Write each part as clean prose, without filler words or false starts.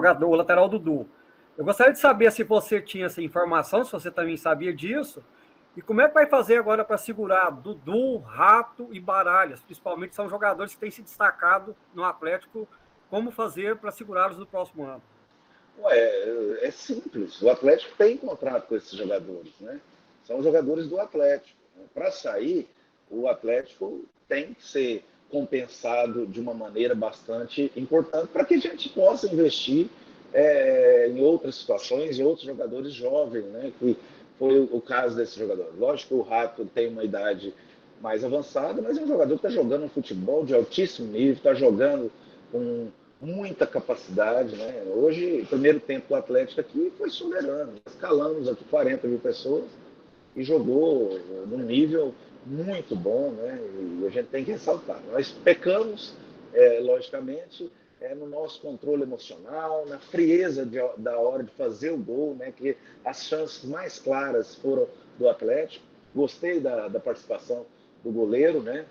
jogador, o lateral Dudu. Eu gostaria de saber se você tinha essa informação, se você também sabia disso, e como é que vai fazer agora para segurar Dudu, Rato e Baralhas, principalmente são jogadores que têm se destacado no Atlético, como fazer para segurá-los no próximo ano? É simples. O Atlético tem contrato com esses jogadores, né? São jogadores do Atlético. Para sair, o Atlético tem que ser compensado de uma maneira bastante importante para que a gente possa investir em outras situações, em outros jogadores jovens, né? Que foi o caso desse jogador. Lógico que o Rato tem uma idade mais avançada, mas é um jogador que está jogando um futebol de altíssimo nível, está jogando com muita capacidade, né? Hoje, o primeiro tempo do Atlético aqui foi soberano. Escalamos aqui 40 mil pessoas e jogou num nível muito bom, né? E a gente tem que ressaltar. Nós pecamos, logicamente, no nosso controle emocional, na frieza da hora de fazer o gol, né? Que as chances mais claras foram do Atlético. Gostei da participação do goleiro, né?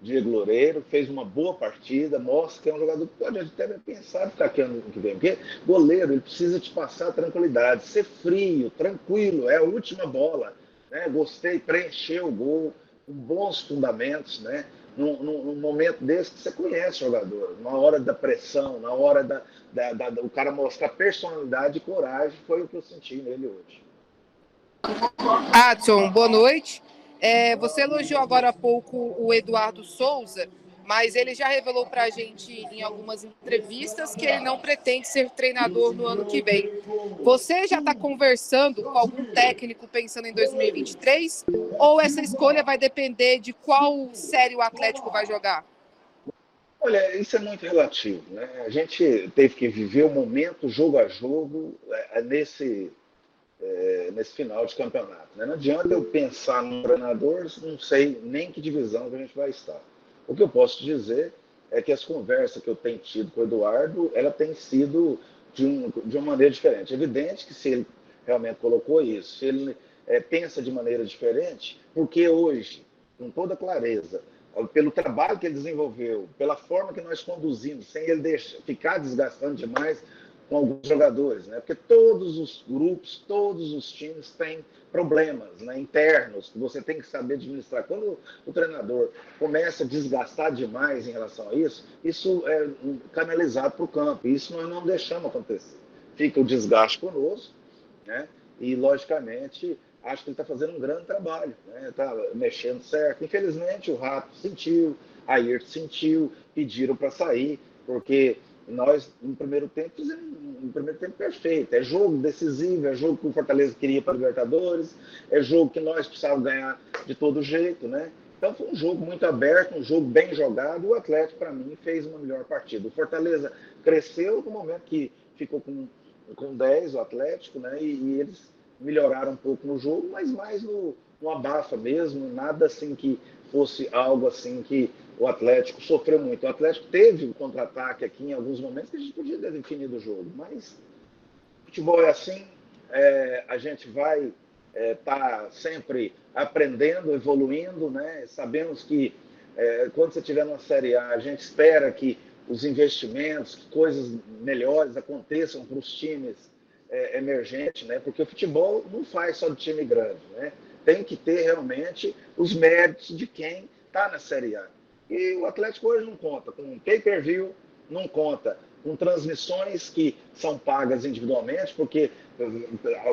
Diego Loureiro, fez uma boa partida, mostra que é um jogador que pode até pensar em ficar aqui ano que vem, porque goleiro, ele precisa te passar tranquilidade, ser frio, tranquilo, é a última bola, né? Gostei, preencheu o gol, com bons fundamentos, né? Num momento desse que você conhece o jogador, na hora da pressão, na hora do cara mostrar personalidade e coragem, foi o que eu senti nele hoje. Adson, boa noite. Você elogiou agora há pouco o Eduardo Souza, mas ele já revelou para a gente em algumas entrevistas que ele não pretende ser treinador no ano que vem. Você já está conversando com algum técnico pensando em 2023? Ou essa escolha vai depender de qual série o Atlético vai jogar? Olha, isso é muito relativo, né? A gente teve que viver o momento jogo a jogo nesse final de campeonato, né? Não adianta eu pensar no treinador, não sei nem que divisão que a gente vai estar. O que eu posso dizer é que as conversas que eu tenho tido com o Eduardo, ela tem sido de uma maneira diferente. É evidente que se ele realmente colocou isso, se ele pensa de maneira diferente, porque hoje, com toda clareza, pelo trabalho que ele desenvolveu, pela forma que nós conduzimos, sem ele ficar desgastando demais com alguns jogadores, né? Porque todos os grupos, todos os times têm problemas, né, internos que você tem que saber administrar. Quando o treinador começa a desgastar demais em relação a isso, isso é canalizado para o campo. E isso nós não deixamos acontecer. Fica o desgaste conosco, né? E, logicamente, acho que ele está fazendo um grande trabalho, né? Está mexendo certo. Infelizmente, o Rato sentiu, a Ayrton sentiu, pediram para sair, porque nós, no primeiro tempo, fizemos um primeiro tempo perfeito. É jogo decisivo, é jogo que o Fortaleza queria para a Libertadores, é jogo que nós precisávamos ganhar de todo jeito, né? Então foi um jogo muito aberto, um jogo bem jogado. O Atlético, para mim, fez uma melhor partida. O Fortaleza cresceu no momento que ficou com 10, o Atlético, né? E eles melhoraram um pouco no jogo, mas mais no abafa mesmo, nada assim que fosse algo assim que o Atlético sofreu muito. O Atlético teve um contra-ataque aqui em alguns momentos que a gente podia ter definido o jogo, mas futebol é assim, a gente vai estar sempre aprendendo, evoluindo, né? Sabemos que quando você estiver na Série A, a gente espera que os investimentos, que coisas melhores aconteçam para os times emergentes, né? Porque o futebol não faz só de time grande, né? Tem que ter realmente os méritos de quem está na Série A. E o Atlético hoje não conta com pay-per-view, não conta com transmissões que são pagas individualmente, porque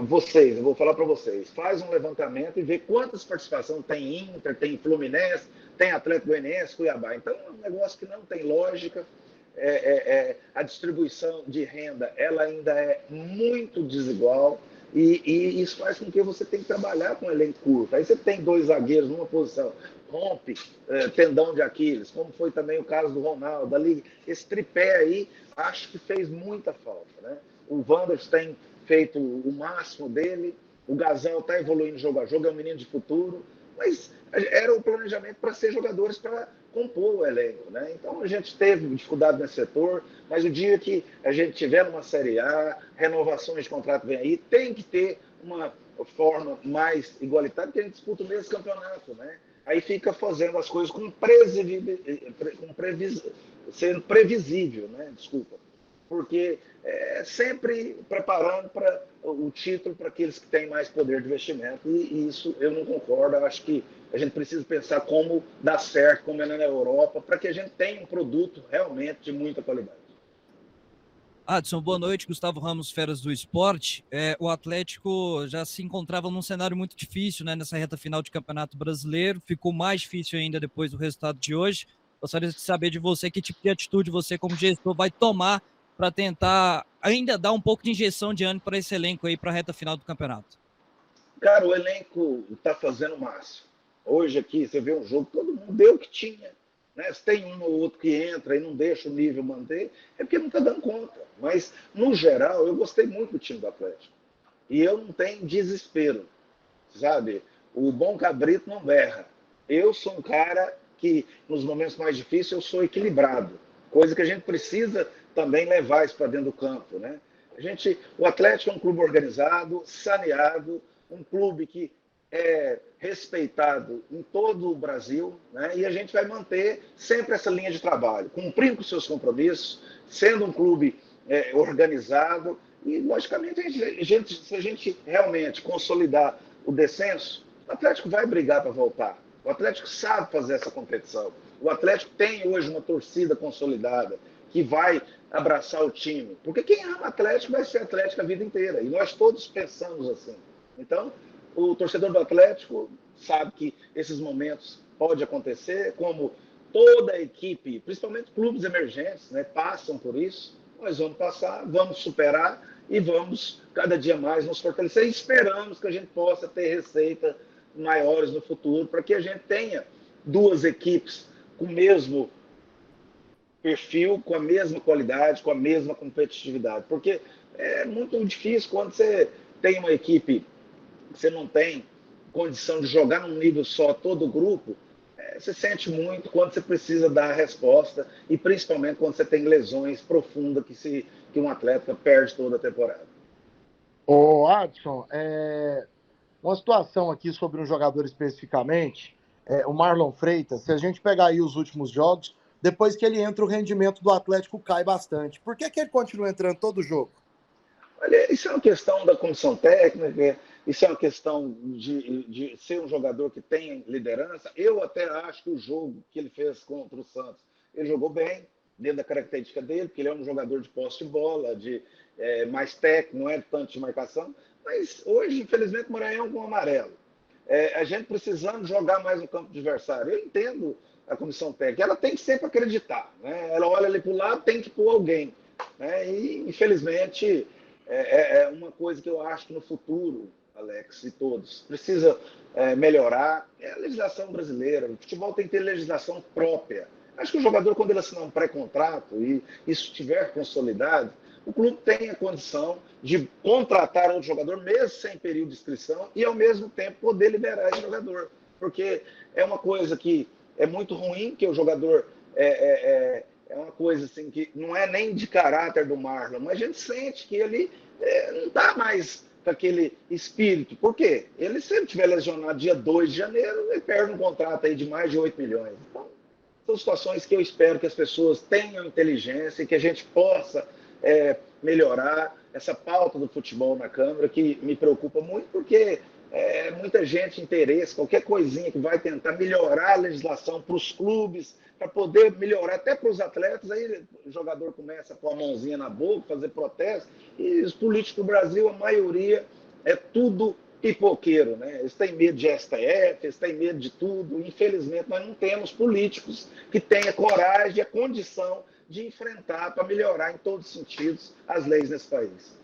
vocês, eu vou falar para vocês, faz um levantamento e vê quantas participações tem Inter, tem Fluminense, tem Atlético Goianiense, Cuiabá. Então é um negócio que não tem lógica. A distribuição de renda ela ainda é muito desigual e isso faz com que você tenha que trabalhar com um elenco curto. Aí você tem 2 zagueiros numa posição, rompe tendão de Aquiles, como foi também o caso do Ronaldo. Ali, esse tripé aí, acho que fez muita falta, né? O Wanderson tem feito o máximo dele, o Gazão está evoluindo jogo a jogo, é um menino de futuro, mas era o planejamento para ser jogadores para compor o elenco, né? Então a gente teve dificuldade nesse setor, mas o dia que a gente tiver numa Série A, renovações de contrato vem aí, tem que ter uma forma mais igualitária, porque a gente disputa o mesmo campeonato, né? Aí fica fazendo as coisas sendo previsível, né? Desculpa. porque sempre preparando para o título para aqueles que têm mais poder de investimento, e isso eu não concordo. Eu acho que a gente precisa pensar como dar certo, como é na Europa, para que a gente tenha um produto realmente de muita qualidade. Adson, boa noite. Gustavo Ramos, Feras do Esporte. O Atlético já se encontrava num cenário muito difícil, né, nessa reta final de Campeonato Brasileiro. Ficou mais difícil ainda depois do resultado de hoje. Gostaria de saber de você que tipo de atitude você, como gestor, vai tomar para tentar ainda dar um pouco de injeção de ânimo para esse elenco aí para a reta final do campeonato. Cara, o elenco está fazendo o máximo. Hoje aqui, você vê um jogo, todo mundo deu o que tinha. Né? Se tem um ou outro que entra e não deixa o nível manter, é porque não está dando conta. Mas, no geral, eu gostei muito do time do Atlético. E eu não tenho desespero, sabe? O bom cabrito não berra. Eu sou um cara que, nos momentos mais difíceis, eu sou equilibrado. Coisa que a gente precisa também levar isso para dentro do campo, né? O Atlético é um clube organizado, saneado, um clube que é respeitado em todo o Brasil, né? E a gente vai manter sempre essa linha de trabalho, cumprindo com seus compromissos, sendo um clube organizado e, logicamente, se a gente realmente consolidar o descenso, o Atlético vai brigar para voltar. O Atlético sabe fazer essa competição. O Atlético tem hoje uma torcida consolidada que vai abraçar o time. Porque quem ama Atlético vai ser Atlético a vida inteira. E nós todos pensamos assim. Então, o torcedor do Atlético sabe que esses momentos podem acontecer, como toda a equipe, principalmente clubes emergentes, né, passam por isso. Nós vamos passar, vamos superar e vamos cada dia mais nos fortalecer. E esperamos que a gente possa ter receita maiores no futuro, para que a gente tenha duas equipes com o mesmo perfil, com a mesma qualidade, com a mesma competitividade. Porque é muito difícil quando você tem uma equipe que você não tem condição de jogar num nível só todo o grupo, você sente muito quando você precisa dar a resposta e principalmente quando você tem lesões profundas que um atleta perde toda a temporada. Ô, Adson, uma situação aqui sobre um jogador especificamente, o Marlon Freitas. Se a gente pegar aí os últimos jogos, depois que ele entra, o rendimento do Atlético cai bastante. Por que ele continua entrando todo jogo? Olha, isso é uma questão da comissão técnica, isso é uma questão de ser um jogador que tem liderança. Eu até acho que o jogo que ele fez contra o Santos, ele jogou bem, dentro da característica dele, porque ele é um jogador de posse de bola, mais técnico, não é tanto de marcação. Mas hoje, infelizmente, o Maranhão com amarelo. A gente precisando jogar mais no campo adversário. Eu entendo a comissão técnica, ela tem que sempre acreditar. Né? Ela olha ali para o lado, tem que pôr alguém. Né? E, infelizmente, é uma coisa que eu acho que no futuro, Alex e todos, precisa melhorar. É a legislação brasileira. O futebol tem que ter legislação própria. Acho que o jogador, quando ele assinar um pré-contrato e isso estiver consolidado, o clube tem a condição de contratar outro jogador, mesmo sem período de inscrição, e ao mesmo tempo poder liberar esse jogador. Porque é uma coisa que é muito ruim, que o jogador é uma coisa assim que não é nem de caráter do Marlon, mas a gente sente que ele não está mais com aquele espírito. Por quê? Ele, se ele estiver lesionado dia 2 de janeiro, ele perde um contrato aí de mais de 8 milhões. Então, são situações que eu espero que as pessoas tenham inteligência e que a gente possa melhorar essa pauta do futebol na Câmara, que me preocupa muito, porque muita gente interessa, qualquer coisinha que vai tentar melhorar a legislação para os clubes, para poder melhorar até para os atletas, aí o jogador começa a pôr a mãozinha na boca, fazer protesto, e os políticos do Brasil, a maioria, é tudo pipoqueiro, né? Eles têm medo de STF, eles têm medo de tudo. Infelizmente, nós não temos políticos que tenham coragem e a condição de enfrentar para melhorar em todos os sentidos as leis nesse país.